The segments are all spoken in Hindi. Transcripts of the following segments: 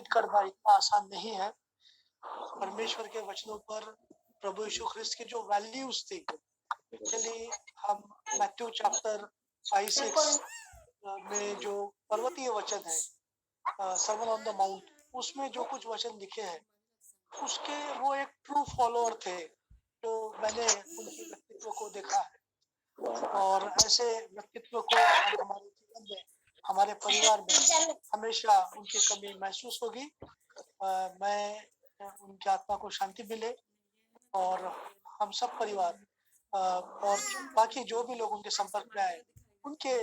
लीड करना इतना आसान नहीं है। परमेश्वर के वचनों पर प्रभु यीशु ख्रिस्त की जो वैल्यूज थी, एक्चुअली हम मैथ्यू चैप्टर 5-6 में जो पर्वतीय वचन है, सर्मन ऑन द माउंट, उसमें जो कुछ वचन लिखे हैं उसके वो एक ट्रू फॉलोअर थे, जो मैंने उनके व्यक्तित्व को देखा है। और ऐसे व्यक्तित्व को अब हमारे जीवन में, हमारे परिवार में हमेशा उनकी कमी महसूस होगी। मैं उनकी आत्मा को शांति मिले और हम सब परिवार और बाकी जो भी लोग उनके संपर्क में आए, उनके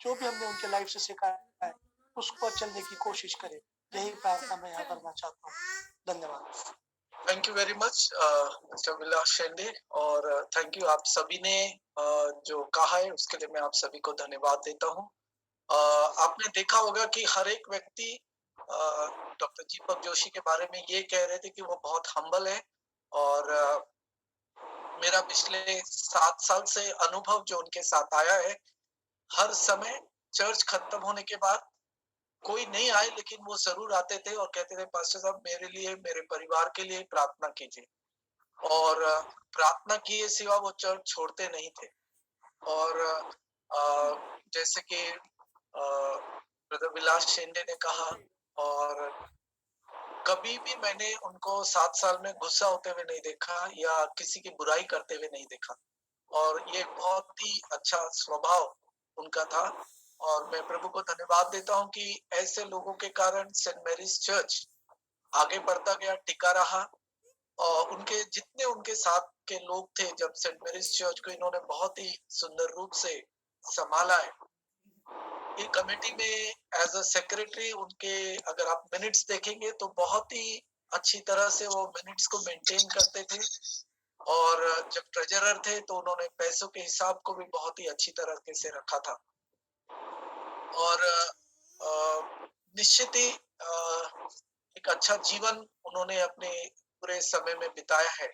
जो भी हमने उनके लाइफ से सीखा है उस पर चलने की कोशिश करें। यही प्रार्थना मैं यहाँ करना चाहता हूँ। धन्यवाद। Thank you very much mister Vilas Shende, और थैंक यू आप सभी ने जो कहा है उसके लिए मैं आप सभी को धन्यवाद देता हूँ। आपने देखा होगा कि हर एक व्यक्ति डॉक्टर दीपक जोशी के बारे में ये कह रहे थे कि वो बहुत हम्बल है, और मेरा पिछले 7 साल से अनुभव जो उनके साथ आया है, हर समय चर्च खत्म होने के बाद कोई नहीं आए लेकिन वो जरूर आते थे और कहते थे पास्टर साहब मेरे लिए, मेरे परिवार के लिए प्रार्थना कीजिए, और प्रार्थना किए सिवा वो चर्च छोड़ते नहीं थे। और जैसे कि ब्रदर विलास शेंडे ने कहा, और कभी भी मैंने उनको 7 साल में गुस्सा होते हुए नहीं देखा या किसी की बुराई करते हुए नहीं देखा, और ये बहुत ही अच्छा स्वभाव उनका था। और मैं प्रभु को धन्यवाद देता हूँ कि ऐसे लोगों के कारण सेंट मैरीज चर्च आगे बढ़ता गया, टिका रहा, और उनके जितने उनके साथ के लोग थे, जब सेंट मैरीज चर्च को इन्होंने बहुत ही सुंदर रूप से संभाला है। ये कमेटी में एज अ सेक्रेटरी उनके अगर आप मिनट्स देखेंगे तो बहुत ही अच्छी तरह से वो मिनट्स को मेंटेन करते थे, और जब ट्रेजरर थे तो उन्होंने पैसों के हिसाब को भी बहुत ही अच्छी तरह से रखा था। और निश्चित ही एक अच्छा जीवन उन्होंने अपने पूरे समय में बिताया है।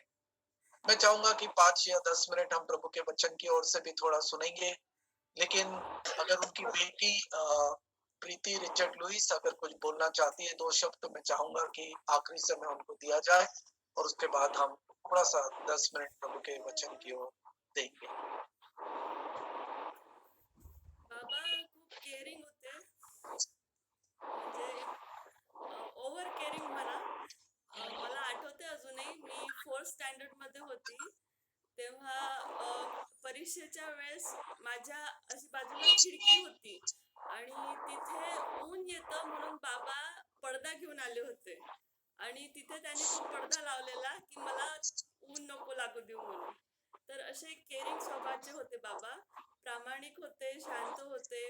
मैं चाहूंगा कि 5 या 10 मिनट हम प्रभु के वचन की ओर से भी थोड़ा सुनेंगे, लेकिन अगर उनकी बेटी प्रीति रिचर्ड लुइस अगर कुछ बोलना चाहती है 2 शब्द, तो मैं चाहूंगा कि आखिरी समय उनको दिया जाए, और उसके बाद हम थोड़ा सा 10 मिनट प्रभु के वचन की ओर देंगे। बाबा खूप केअरिंग होते, म्हणजे ओव्हर केअरिंग म्हणा. मला आठवते अजूनही मी 4th स्टँडर्ड मध्ये होती तेव्हा परीक्षेच्या वेळेस माझ्या अशी बाजूला खिडकी होती आणि तिथे ऊन येतं म्हणून बाबा पडदा घेऊन आले होते आणि तिथे त्यांनी तो पडदा लावलेला की मला ऊन नको लागू देऊ म्हणून. तर असे केअरिंग स्वभावाचे होते बाबा, प्रामाणिक होते, शांत होते.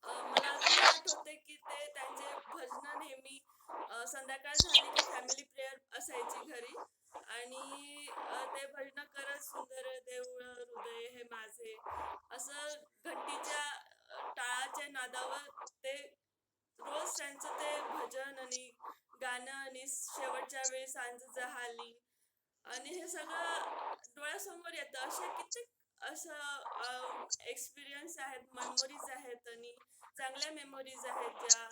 मला अजूनही आठवते की ते त्यांचे भजनं नेहमी संध्याकाळ झाली की फॅमिली प्रेयर असायची घरी आणि ते भजनं करत सुंदर देऊळ हृदय हे माझे असं घंटीच्या टाळाच्या नादावर ते रोज त्यांचं ते भजन आणि गाणं आणि शेवटच्या वेळी सांज जहाली आणि हे सगळं डोळ्यासमोर येतं. असे कित्येक असं एक्सपिरियन्स आहेत, मेमोरीज आहेत आणि चांगल्या मेमोरीज आहेत ज्या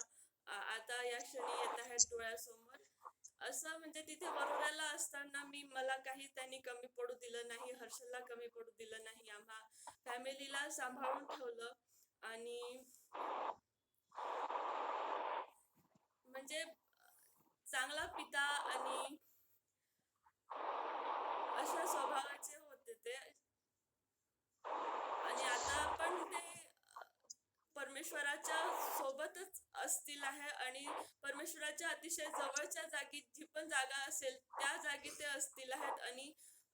आता या क्षणी येत आहेत डोळ्यासमोर. असं म्हणजे तिथे वरोऱ्याला असताना मला काही त्यांनी कमी पडू दिलं नाही, हर्षलला कमी पडू दिलं नाही, आम्हा फॅमिलीला सांभाळून ठेवलं आणि म्हणजे चांगला पिता आणि अशा स्वभावाचे होते ते. आणि आता पण ते परमेश्वराच्या सोबतच असतील आहे आणि परमेश्वराच्या अतिशय जवळच्या जागी जी पण जागा असेल त्या जागी ते असतील आहेत आणि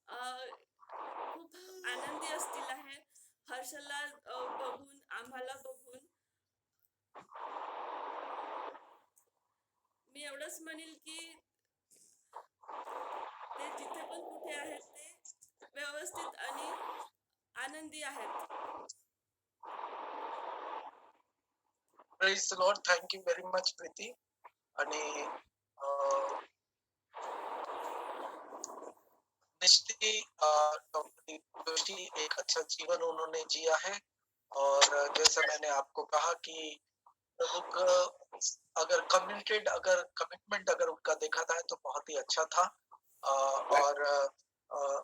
खूप आनंदी असतील आहे हर्षलला बघून, आम्हाला बघून. मी एवढंच म्हणेल की ते जिथे पण कुठे आहेत ते व्यवस्थित आणि आनंदी आहेत. Praise the lord. Thank you very much Preeti. आणि निश्चित जोशी एक अच्छा जीवन उन्होंने जिया है, और जैसा मैंने आपको कहा कि प्रभु का अगर कमिटमेंट अगर उनका देखा था तो बहुत ही अच्छा था। और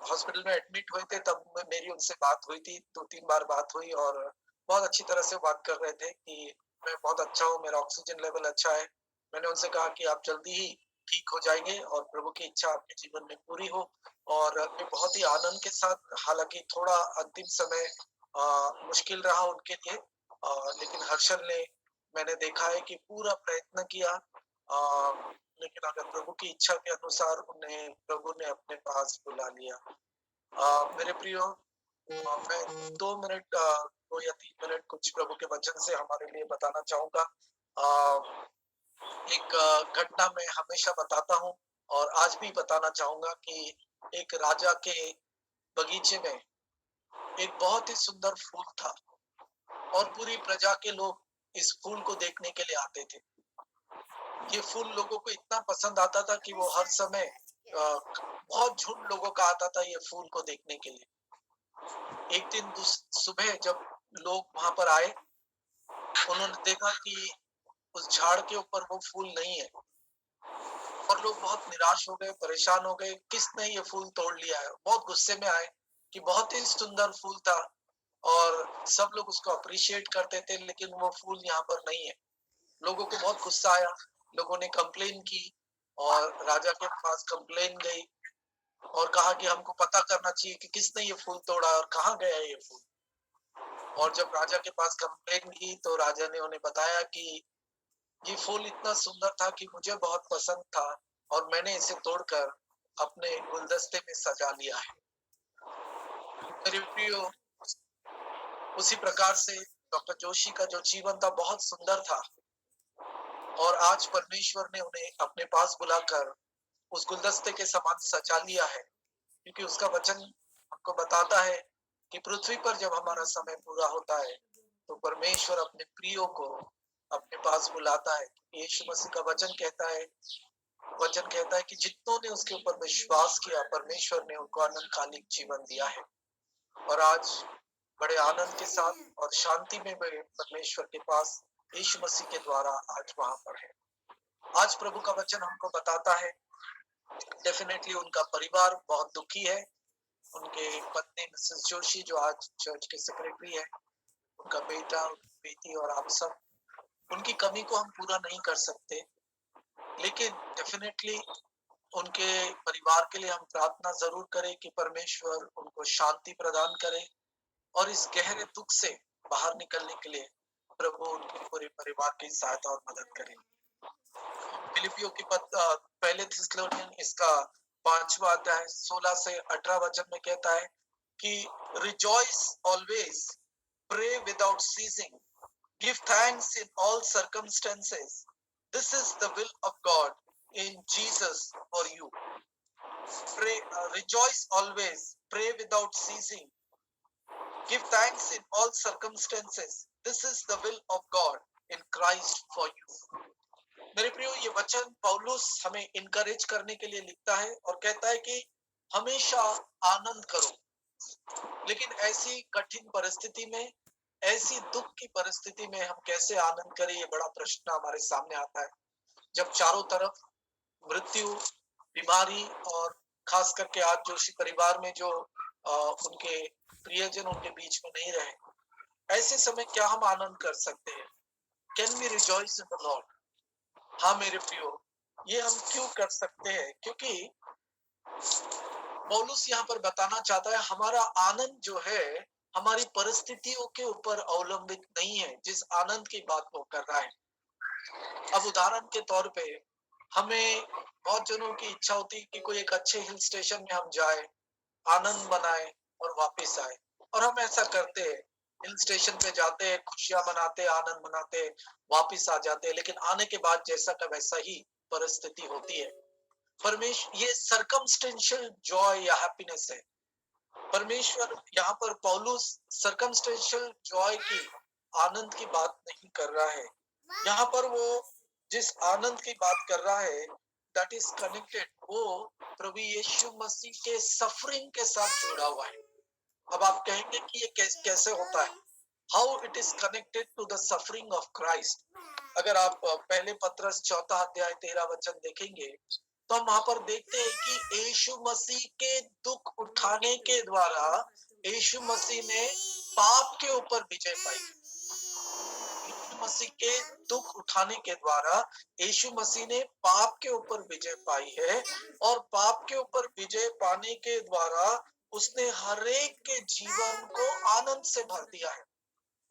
हॉस्पिटल में एडमिट हुए थे तब मेरी उनसे बात हुई थी, 2-3 बार बात हुई और बहुत अच्छी तरह से बात कर रहे थे कि मैं बहुत अच्छा हूँ, मेरा ऑक्सीजन लेवल अच्छा है। मैंने उनसे कहा कि आप जल्दी ही ठीक हो जाएंगे और प्रभु की इच्छा आपके जीवन में पूरी हो। और वे बहुत ही आनंद के साथ, हालांकि थोड़ा अंतिम समय मुश्किल रहा उनके लिए, लेकिन हर्षल ने, मैंने देखा है कि पूरा प्रयत्न किया। लेकिन अगर प्रभु की इच्छा के अनुसार उन्हें प्रभु ने अपने पास बुला लिया। मेरे प्रियो, मैं 2 मिनट 2 या 3 मिनट कुछ प्रभु के वचन से हमारे लिए बताना चाहूंगा। एक घटना मैं हमेशा बताता हूँ और आज भी बताना चाहूंगा कि एक राजा के बगीचे में एक बहुत ही सुंदर फूल था और पूरी प्रजा के लोग इस फूल को देखने के लिए आते थे। ये फूल लोगों को इतना पसंद आता था कि वो हर समय बहुत झुंड लोगों का आता था ये फूल को देखने के लिए। एक दिन सुबह जब लोग वहां पर आए, उन्होंने देखा कि उस झाड़ के ऊपर वो फूल नहीं है और लोग बहुत निराश हो गए, परेशान हो गए, किसने ये फूल तोड़ लिया है। बहुत गुस्से में आए कि बहुत ही सुंदर फूल था और सब लोग उसको अप्रिशिएट करते थे, लेकिन वो फूल यहाँ पर नहीं है। लोगों को बहुत गुस्सा आया, लोगों ने कंप्लेन की और राजा के पास कंप्लेन गई और कहा कि हमको पता करना चाहिए कि किसने ये फूल तोड़ा और कहाँ गया ये फूल। और जब राजा के पास कंप्लेन की तो राजा ने उन्हें बताया कि ये फूल इतना सुंदर था कि मुझे बहुत पसंद था और मैंने इसे तोड़कर अपने गुलदस्ते में सजा लिया है। मेरे प्रियो, उसी प्रकार से डॉक्टर जोशी का जो जीवन था बहुत सुंदर था और आज परमेश्वर ने उन्हें अपने पास बुलाकर उस गुलदस्ते के समान सजा लिया है, क्योंकि उसका वचन हमको बताता है कि पृथ्वी पर जब हमारा समय पूरा होता है तो परमेश्वर अपने प्रियो को अपने पास बुलाता है। यीशु मसीह का वचन कहता है कि जितनों ने उसके ऊपर विश्वास किया, परमेश्वर ने उनको अनंतकालिक जीवन दिया है। और आज बड़े आनंद के साथ और शांति में वे परमेश्वर के पास यीशु मसीह के द्वारा आज वहां पर है। आज प्रभु का वचन हमको बताता है, डेफिनेटली उनका परिवार बहुत दुखी है। उनके पत्नी मिसेस जोशी जो आज चर्च के सेक्रेटरी है, उनका बेटा, बेटी और आप सब, उनकी कमी को हम पूरा नहीं कर सकते, लेकिन डेफिनेटली उनके परिवार के लिए हम प्रार्थना जरूर करें कि परमेश्वर उनको शांति प्रदान करे और इस गहरे दुख से बाहर निकलने के लिए प्रभु उनके पूरे परिवार की सहायता और मदद करे। फिलिपियों की पहले थिस्सलुनीयन इसका 5वां अध्याय 16 से 18 वचन में कहता है कि rejoice always, pray without ceasing, give thanks in all circumstances, this is the will of God in Jesus for you. Rejoice always, pray without ceasing, give thanks in all circumstances, this is the will of God in Christ for you। मेरे प्रियो, ये वचन पौलुस हमें इनकरेज करने के लिए लिखता है और कहता है कि हमेशा आनंद करो। लेकिन ऐसी कठिन परिस्थिति में, ऐसी दुख की परिस्थिति में हम कैसे आनंद करें, ये बड़ा प्रश्न हमारे सामने आता है। जब चारों तरफ मृत्यु, बीमारी और खास करके आज जोशी परिवार में जो उनके प्रियजन उनके बीच में नहीं रहे, ऐसे समय क्या हम आनंद कर सकते हैं? Can we rejoice in the lord? हाँ मेरे प्रियो, ये हम क्यों कर सकते हैं? क्योंकि पौलुस यहाँ पर बताना चाहता है हमारा आनंद जो है हमारी परिस्थितियों के ऊपर अवलंबित नहीं है, जिस आनंद की बात वो कर रहा है। अब उदाहरण के तौर पे हमें बहुत जनों की इच्छा होती है कि कोई एक अच्छे हिल स्टेशन में हम जाए, आनंद मनाए और वापस आए, और हम ऐसा करते हैं। हिल स्टेशन पे जाते हैं, खुशियां मनाते, आनंद मनाते, वापस आ जाते हैं, लेकिन आने के बाद जैसा का वैसा ही परिस्थिति होती है। परमेश्वर, ये सर्कमस्टेंशियल जॉय या हैप्पीनेस है। परमेश्वर यहाँ पर पौलुस सर्कमस्टेंशियल जॉय की, आनंद की बात नहीं कर रहा है। यहाँ पर वो जिस आनंद की बात कर रहा है, दैट इज कनेक्टेड, वो प्रभु यीशु मसीह के सफरिंग के साथ जुड़ा हुआ है। अब आप कहेंगे कि ये कैसे होता है? How it is connected to the suffering of Christ? अगर आप पहले पत्रस 4 अध्याय 13 वचन देखेंगे तो हम वहां पर देखते हैं कि यीशु मसीह के दुख उठाने के द्वारा यीशु मसीह ने पाप के ऊपर विजय पाई। यीशु मसीह के दुख उठाने के द्वारा यीशु मसीह ने पाप के ऊपर विजय पाई है, और पाप के ऊपर विजय पाने के द्वारा उसने हर एक के जीवन को आनंद से भर दिया है।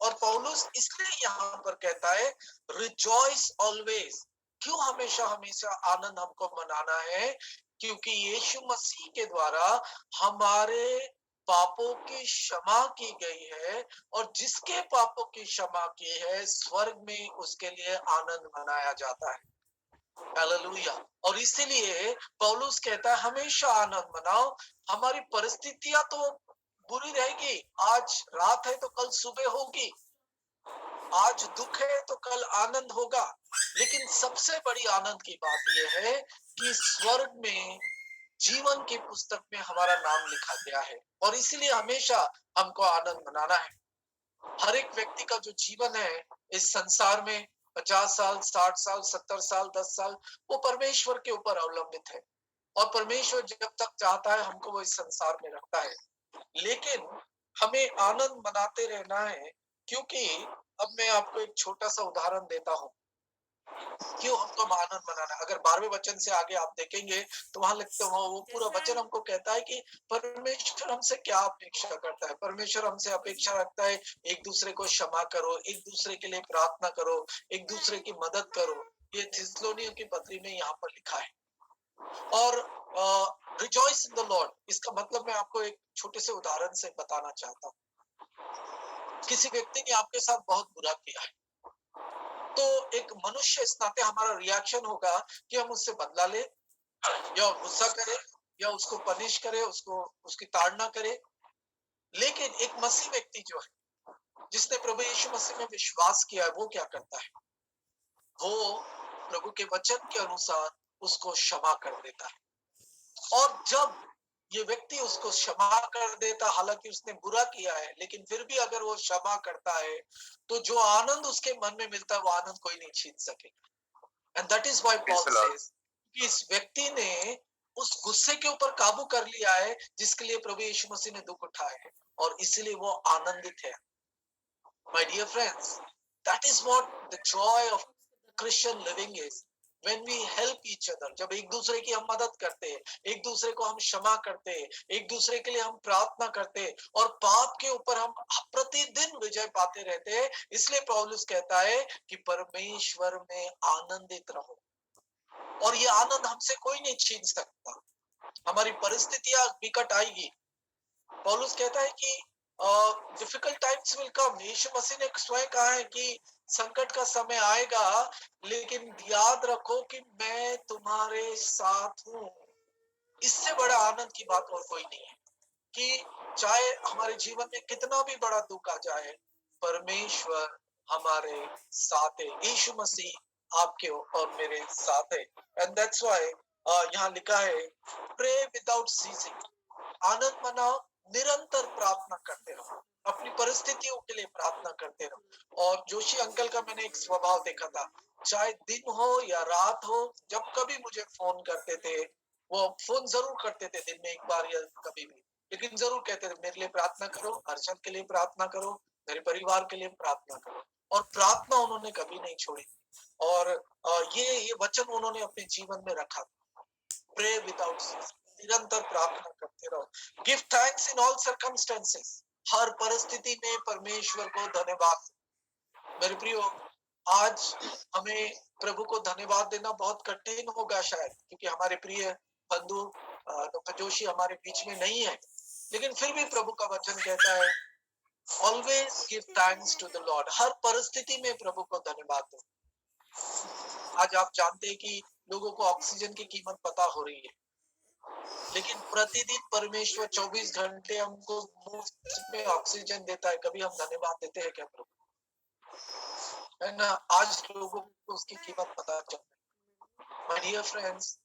और पौलुस इसलिए यहाँ पर कहता है रिजॉइस ऑलवेज। क्यों हमेशा हमेशा आनंद हमको मनाना है? क्योंकि यीशु मसीह के द्वारा हमारे पापों की क्षमा की गई है, और जिसके पापों की क्षमा की है स्वर्ग में उसके लिए आनंद मनाया जाता है। हालेलुया। और इसीलिए पौलुस कहता है हमेशा आनंद मनाओ। हमारी परिस्थितियां तो बुरी रहेगी, आज रात है तो कल सुबह होगी, आज दुख है तो कल आनंद होगा, लेकिन सबसे बड़ी आनंद की बात यह है कि स्वर्ग में जीवन की पुस्तक में हमारा नाम लिखा गया है, और इसीलिए हमेशा हमको आनंद मनाना है। हर एक व्यक्ति का जो जीवन है इस संसार में 50 साल, 60 साल, 70 साल, 10 साल, वो परमेश्वर के ऊपर अवलंबित है, और परमेश्वर जब तक चाहता है हमको वो इस संसार में रखता है। लेकिन हमें आनंद मनाते रहना है, क्योंकि अब मैं आपको एक छोटा सा उदाहरण देता हूँ क्यों हमको आनंद मनाना। अगर 12वें वचन से आगे आप देखेंगे तो वहां लिखते हो वो पूरा वचन हमको कहता है कि परमेश्वर हमसे क्या अपेक्षा करता है। परमेश्वर हमसे अपेक्षा रखता है एक दूसरे को क्षमा करो, एक दूसरे के लिए प्रार्थना करो, एक दूसरे की मदद करो। ये थिस्सलुनीकियों की पत्री में यहाँ पर लिखा है। और रिजॉइस इन द लॉर्ड, इसका मतलब मैं आपको एक छोटे से उदाहरण से बताना चाहता हूँ। किसी व्यक्ति ने आपके साथ बहुत बुरा किया है, तो एक मनुष्य इस नाते हमारा रिएक्शन होगा कि हम उससे बदला ले, या गुस्सा करे, या उसको पनिश करे, उसको उसकी ताड़ना करे। लेकिन एक मसीह व्यक्ति जो है, जिसने प्रभु यीशु मसीह में विश्वास किया है, वो क्या करता है? वो प्रभु के वचन के अनुसार उसको क्षमा कर देता है। और जब ये व्यक्ति उसको क्षमा कर देता, हालांकि उसने बुरा किया है, लेकिन फिर भी अगर वो क्षमा करता है तो जो आनंद उसके मन में मिलता है वो आनंद कोई नहीं छीन सकेगा। And that is why Paul says कि इस व्यक्ति ने उस गुस्से के ऊपर काबू कर लिया है जिसके लिए प्रभु यीशु मसीह ने दुख उठाए है, और इसलिए वो आनंदित है। My dear friends, that is what the joy of Christian living is. When we help each other, जब एक दूसरे की हम मदद करते हैं, एक दूसरे को हम क्षमा करते हैं, एक दूसरे के लिए हम प्रार्थना करते हैं, और पाप के ऊपर हम प्रतिदिन विजय पाते रहते हैं। इसलिए पौलुस कहता है कि परमेश्वर में आनंदित रहो, और ये आनंद हमसे कोई नहीं छीन सकता। हमारी परिस्थितियां विकट आएगी। पौलुस कहता है कि डिफिकल्ट टाइम्स विल कम। यीशु मसीह ने स्वयं कहा है कि संकट का समय आएगा, लेकिन याद रखो कि मैं तुम्हारे साथ हूँ। इससे बड़ा आनंद की बात और कोई नहीं है कि चाहे हमारे जीवन में कितना भी बड़ा दुख आ जाए, परमेश्वर हमारे साथ है। यीशु मसीह आपके और मेरे साथ है। एंड दैट्स व्हाई यहाँ लिखा है प्रे विदाउट सीजिंग। आनंद मनाओ, निरंतर प्रार्थना करते रहो, अपनी परिस्थितियों के लिए प्रार्थना करते रहो। और जोशी अंकल का मैंने एक स्वभाव देखा था, चाहे दिन हो या रात हो, जब कभी मुझे फोन करते थे, वो फोन जरूर करते थे दिन में एक बार या कभी भी, लेकिन जरूर कहते थे मेरे लिए प्रार्थना करो, अर्चन के लिए प्रार्थना करो, मेरे परिवार के लिए प्रार्थना करो। और प्रार्थना उन्होंने कभी नहीं छोड़ी, और ये वचन उन्होंने अपने जीवन में रखा। प्रे विदाउट सीजिंग, निरंतर प्रार्थना करते रहो। Give thanks in all circumstances, हर परिस्थिति में परमेश्वर को धन्यवाद। मेरे प्रियो, आज हमें प्रभु को धन्यवाद देना बहुत कठिन होगा शायद, क्योंकि हमारे प्रिय बंधु डॉक्टर जोशी हमारे बीच में नहीं है, लेकिन फिर भी प्रभु का वचन कहता है always give thanks to the lord. हर परिस्थिति में प्रभु को धन्यवाद दो। आज आप जानते हैं कि लोगों को ऑक्सीजन की कीमत पता हो रही है, लेकिन प्रतिदिन परमेश्वर 24 घंटे हमको मुफ्त में ऑक्सीजन देता है। कभी हम धन्यवाद देते हैं क्या प्रभु? है ना? आज लोगों को उसकी कीमत पता चल रही है। माय डियर फ्रेंड्स,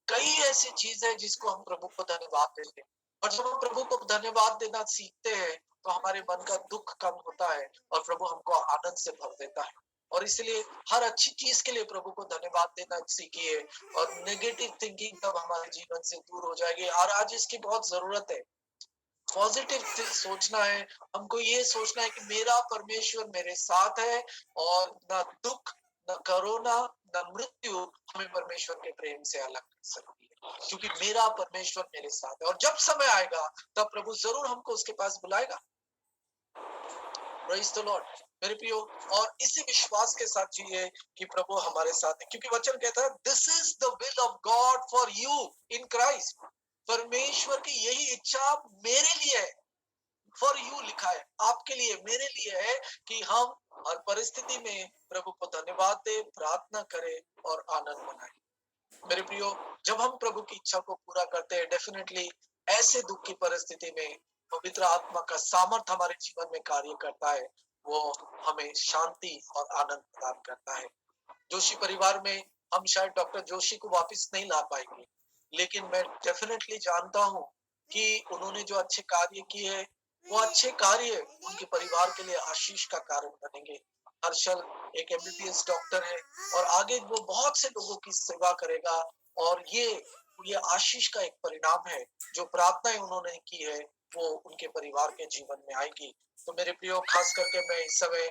कई ऐसी चीज है जिसको हम प्रभु को धन्यवाद देते हैं, और जब हम प्रभु को धन्यवाद देना सीखते हैं तो हमारे मन का दुख कम होता है और प्रभु हमको आनंद से भर देता है। और इसलिए हर अच्छी चीज के लिए प्रभु को धन्यवाद देना सीखिए और नेगेटिव थिंकिंग तब हमारे जीवन से दूर हो जाएगी। और आज इसकी बहुत जरूरत है। पॉजिटिव सोचना है, हमको ये सोचना है कि मेरा परमेश्वर मेरे साथ है और न दुख, न कोरोना, न मृत्यु हमें परमेश्वर के प्रेम से अलग कर सकती है, क्योंकि मेरा परमेश्वर मेरे साथ है। और जब समय आएगा तब प्रभु जरूर हमको उसके पास बुलाएगा। प्रेज़ द लॉर्ड मेरे प्रियो, और इसी विश्वास के साथ जिए कि प्रभु हमारे साथ है, क्योंकि वचन कहता है this is the will of God for you in Christ. परमेश्वर की यही इच्छा मेरे लिए है, फॉर यू लिखा है, आपके लिए, मेरे लिए है कि हम हर परिस्थिति में प्रभु को धन्यवाद दे, प्रार्थना करें और आनंद मनाएं। मेरे प्रियो, जब हम प्रभु की इच्छा को पूरा करते हैं, डेफिनेटली ऐसे दुख की परिस्थिति में पवित्र आत्मा का सामर्थ हमारे जीवन में कार्य करता है, वो हमें शांति और आनंद प्रदान करता है। जोशी परिवार में हम शायद डॉक्टर जोशी को वापस नहीं ला पाएंगे, लेकिन मैं डेफिनेटली जानता हूँ कि उन्होंने जो अच्छे कार्य किए हैं, वो अच्छे कार्य उनके परिवार के लिए आशीष का कारण बनेंगे। हर्षल एक एमबीबीएस डॉक्टर है और आगे वो बहुत से लोगों की सेवा करेगा, और ये आशीष का एक परिणाम है। जो प्रार्थनाएं उन्होंने की है वो उनके परिवार के जीवन में आएगी। तो मेरे प्रियो, खास करके मैं इस समय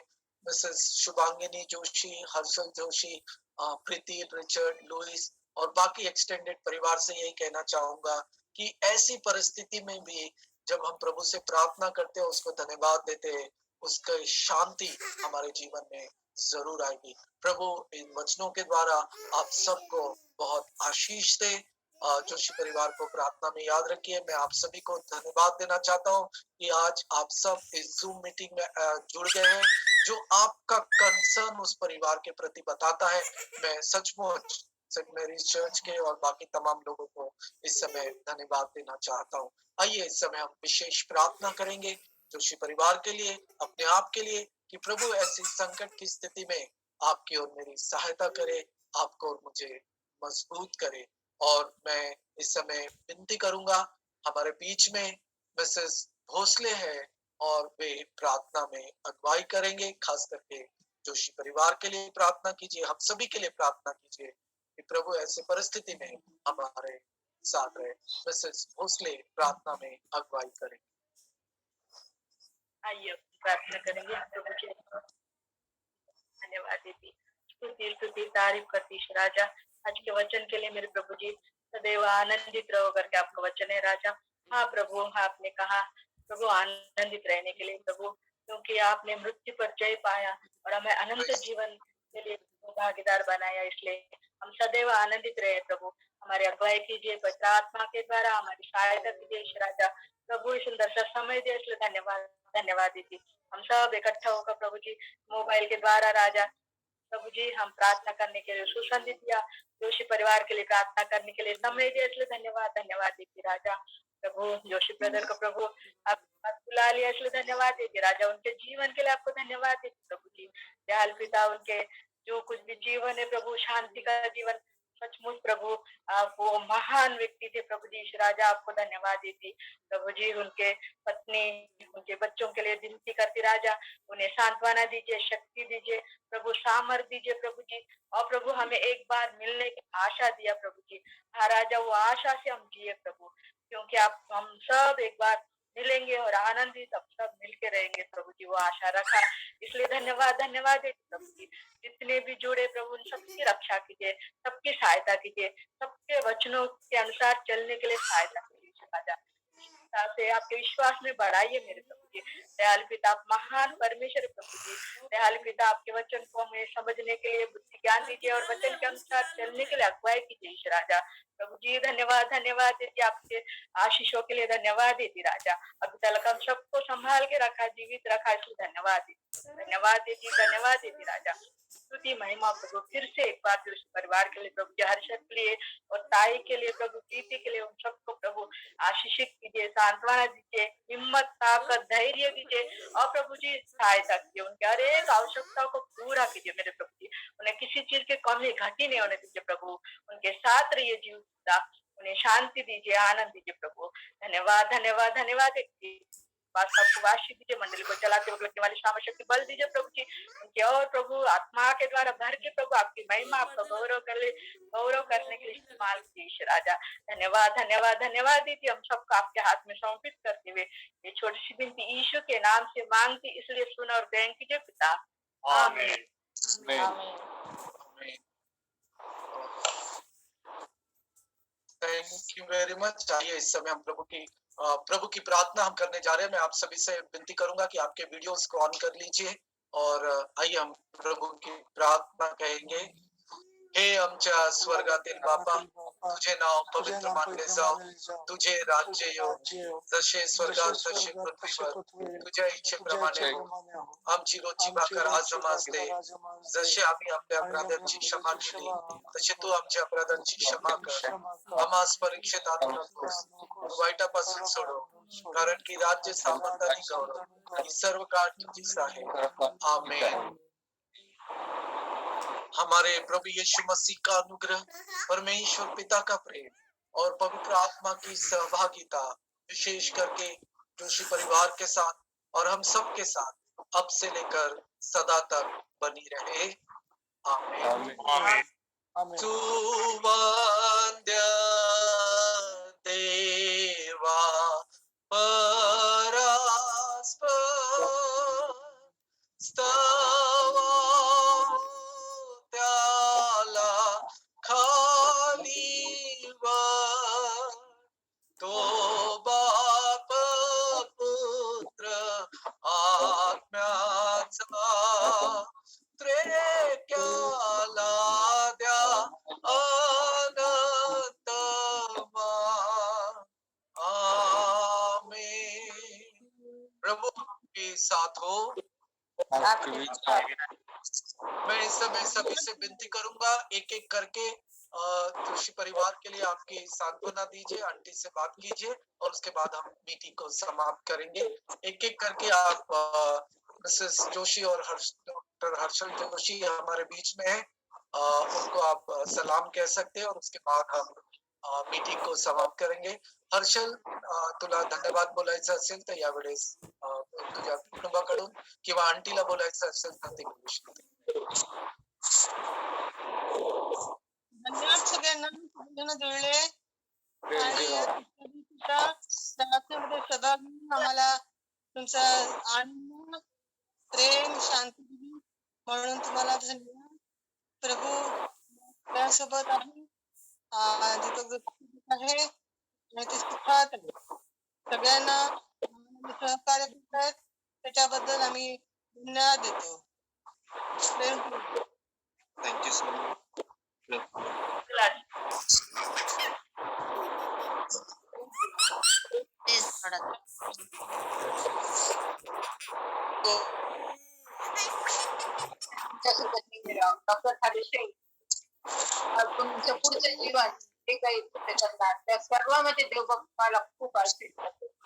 मिसेस शुभांगिनी जोशी, हर्षल जोशी, प्रीति, रिचर्ड, लुइस और बाकी एक्सटेंडेड परिवार से यही कहना चाहूंगा कि ऐसी परिस्थिति में भी जब हम प्रभु से प्रार्थना करते हैं, उसको धन्यवाद देते हैं, उसकी शांति हमारे जीवन में जरूर आएगी। प्रभु इन वचनों के द्वारा आप सबको बहुत आशीष दे। जोशी परिवार को प्रार्थना में याद रखिए। मैं आप सभी को धन्यवाद देना चाहता हूँ कि आज आप सब इस जूम मीटिंग में जुड़ गए हैं। जो आपका कंसर्न उस परिवार के प्रति बताता है, मैं सचमुच सेंट मैरीज चर्च के और बाकी तमाम लोगों को इस समय धन्यवाद देना चाहता हूँ। आइए इस समय हम विशेष प्रार्थना करेंगे जोशी परिवार के लिए, अपने आप के लिए, कि प्रभु ऐसी संकट की स्थिति में आपकी और मेरी सहायता करे, आपको और मुझे मजबूत करे। और मैं इस समय विनती करूंगा, हमारे बीच में मिसेस भोसले है और वे प्रार्थना में अगुवाई करेंगे। खास करके जोशी परिवार के लिए प्रार्थना कीजिए, हम सभी के लिए प्रार्थना कीजिए कि प्रभु ऐसी परिस्थिति में हमारे साथ रहे। मिसेस भोसले प्रार्थना में अगुवाई करें। आइए प्रार्थना करेंगे। प्रभु जी धन्यवाद देती, स्तुति तारीफ करती राजा, आज के वचन के लिए मेरे प्रभु जी सदैव आनंदित रहो करके आपका वचन है राजा। हाँ प्रभु, आपने कहा प्रभु आनंदित रहने के लिए प्रभु, क्योंकि आपने मृत्यु पर जय पाया और हमें अनंत जीवन के लिए भागीदार बनाया, इसलिए हम सदैव आनंदित रहे प्रभु। हमारी अगुवाई कीजिए पवित्र आत्मा के द्वारा, हमारी सहायता कीजिए राजा। प्रभु सुंदर सा समय दिया इसलिए धन्यवाद धन्यवाद दीदी। हम सब इकट्ठा होकर प्रभु जी मोबाइल के द्वारा राजा प्रभु जी हम प्रार्थना करने के लिए सुसंधि दिया, जोशी परिवार के लिए प्रार्थना करने के लिए समय दिया, इसलिए धन्यवाद धन्यवाद देती राजा। प्रभु जोशी ब्रदर को प्रभु आप बुला लिया, इसलिए धन्यवाद देती राजा। उनके जीवन के लिए आपको धन्यवाद देती प्रभु जी। दयाल पिता, उनके जो कुछ भी जीवन है प्रभु, शांति का जीवन, सचमुच प्रभु आप वो महान व्यक्ति थे प्रभु जी। राजा आपको धन्यवाद देती प्रभु जी। उनके पत्नी, उनके बच्चों के लिए विनती करती राजा, उन्हें सांत्वना दीजिए, शक्ति दीजिए प्रभु, सामर्थ दीजिए प्रभु जी। और प्रभु हमें एक बार मिलने की आशा दिया प्रभु जी। हाँ राजा, वो आशा से हम जिए प्रभु, क्योंकि आप हम सब एक बार मिलेंगे और आनंदित सब मिलके रहेंगे प्रभु जी, वो आशा रखा, इसलिए धन्यवाद धन्यवाद प्रभु जी। जितने भी जुड़े प्रभु उन सबकी रक्षा कीजिए, सबकी सहायता कीजिए, सबके वचनों के अनुसार चलने के लिए सहायता कीजिए राजा। से आपके विश्वास में बढ़ाइए मेरे प्रभु जी। दयाल पिता, आप महान परमेश्वर प्रभु जी। दयाल पिता, आपके वचन को हमें समझने के लिए बुद्धि ज्ञान दीजिए और वचन के अनुसार चलने के लिए अगुवाई कीजिए राजा। प्रभु जी धन्यवाद धन्यवाद देती, आपके आशीषों के लिए धन्यवाद देती राजा। अभी तक हम सबको संभाल के रखा, जीवित रखा, इसलिए धन्यवाद देती राजा। स्तुति महिमा प्रभु फिर से एक बार जो परिवार के लिए प्रभु जी, हर्षद के लिए और ताई के लिए प्रभु, प्रीति के लिए, उन सबको प्रभु आशीषित कीजिए, सांत्वना दीजिए, हिम्मत, ताकत, धैर्य दीजिए और प्रभु जी सहायता कीजिए। उनके हर एक आवश्यकताओं को पूरा कीजिए मेरे प्रभु जी। उन्हें किसी चीज की कमी घटी नहीं होने दीजिए प्रभु। उनके साथ रहिए जीवता, उन्हें शांति दीजिए, आनंद दीजिए प्रभु। धन्यवाद धन्यवाद धन्यवाद। पास आपको वाशी दीजिए, मंडली को चलाते वक्त लगने वाली सामर्थ शक्ति बल दीजिए प्रभु जी उनके, और प्रभु आत्मा के द्वारा भर के प्रभु आपकी महिमा आपका गौरव करने के लिए इस्तेमाल कीजिए ईश्वर राजा। धन्यवाद धन्यवाद धन्यवाद दीजिए, हम सबको आपके हाथ में समर्पित करते हुए ये छोटी सी बिनती यीशु के नाम से मांगती, इसलिए सुन और ग्रहण कीजिए पिता, आमीन। Thank you very much. आइए इस समय हम प्रभु की प्रार्थना हम करने जा रहे हैं। मैं आप सभी से विनती करूंगा कि आपके वीडियोस को ऑन कर लीजिए और आइए हम प्रभु की प्रार्थना कहेंगे। हे आमच्या स्वर्गातील बापा, तुझे नाव पवित्र मानले जाओ, तुझे राज्य येऊ, जसे स्वर्गात तसे पृथ्वीवर तुझ्या इच्छेप्रमाणे हो. आमची रोजची भाकर आज आम्हास दे, जसे आम्ही आपल्या अपराधांची क्षमा केली तसे तू आमच्या अपराधांची क्षमा कर. आम्हास परीक्षेत आणू नकोस, वाईटापासून सोडव, कारण की राज्य, सामर्थ आणि गौरव ही सर्व काळ तुझीच आहे. आमेन. हमारे प्रभु यीशु मसीह का अनुग्रह, परमेश्वर पिता का प्रेम और पवित्र आत्मा की सहभागिता विशेष करके जोशी परिवार के साथ और हम सब के साथ अब से लेकर सदा तक बनी रहे. आमीन. आमेन. तू वंद्य देवा परास्पर स्तवा त्याला खाली वर, तो बाप पुत्र आत्म्याचा त्रेक्याला द्या अनंतमा. आमीन. प्रभु के साथ हो. मैं इस समय सभी से विनती करूंगा, एक एक करके जोशी परिवार के लिए आपकी सांत्वना दीजिए, आंटी से बात कीजिए और उसके बाद हम मीटिंग को समाप्त करेंगे. एक एक करके आप मिसेस जोशी और डॉक्टर हर्षल जोशी हमारे बीच में है, उनको आप सलाम कह सकते हैं और उसके बाद हम मीटिंग को समाप्त करेंगे. हर्षल, तुला धन्यवाद बोलायचं असेल तर यावेळेस तुझ्या कुटुंबाकडून किंवा आंटीला बोलायचं असेल तर ते बोलू शकते. धन्यवाद सगळ्यांना, सगळ्यांना जुळले आणि सदा आम्हाला तुमचा आनंद, प्रेम, शांती दिली म्हणून तुम्हाला धन्यवाद. प्रभू त्यासोबत आहे, आहे आणि ते सुखात आहे. सगळ्यांना सहकार्य करतात त्याच्याबद्दल आम्ही धन्यवाद देतो. Thank you so much. Doctor Thackeray तुमचं पुढचं जीवन जे काही ते करतात त्या सर्वांमध्ये देव बाप्पाला खूप आशीर्वाद देतो.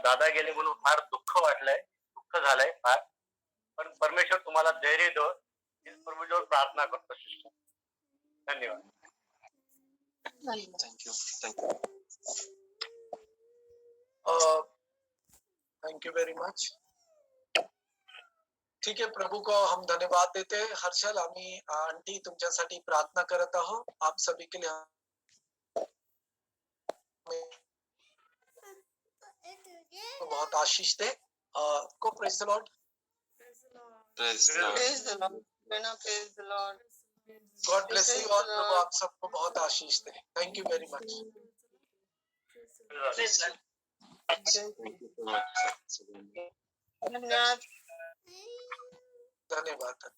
दादा गेले म्हणून फार दुःख वाटलंय, दुःख झालंय फार, पण परमेश्वर तुम्हाला धैर्य दो. प्रभूजवळ प्रार्थना करतो. धन्यवाद. Thank you. Thank you very much. ठीक है, प्रभु को हम धन्यवाद देते हैं. हर्षल, आम्ही आंटी तुमच्यासाठी प्रार्थना करत आहोत. आप सभी के लिए बहुत आशीष दे. को praise the lord. Praise the Lord. Praise the Lord. God bless you और प्रभु आप सबको बहुत आशीष दे. Thank you very much. Praise God. धन्यवाद. धन्यवाद.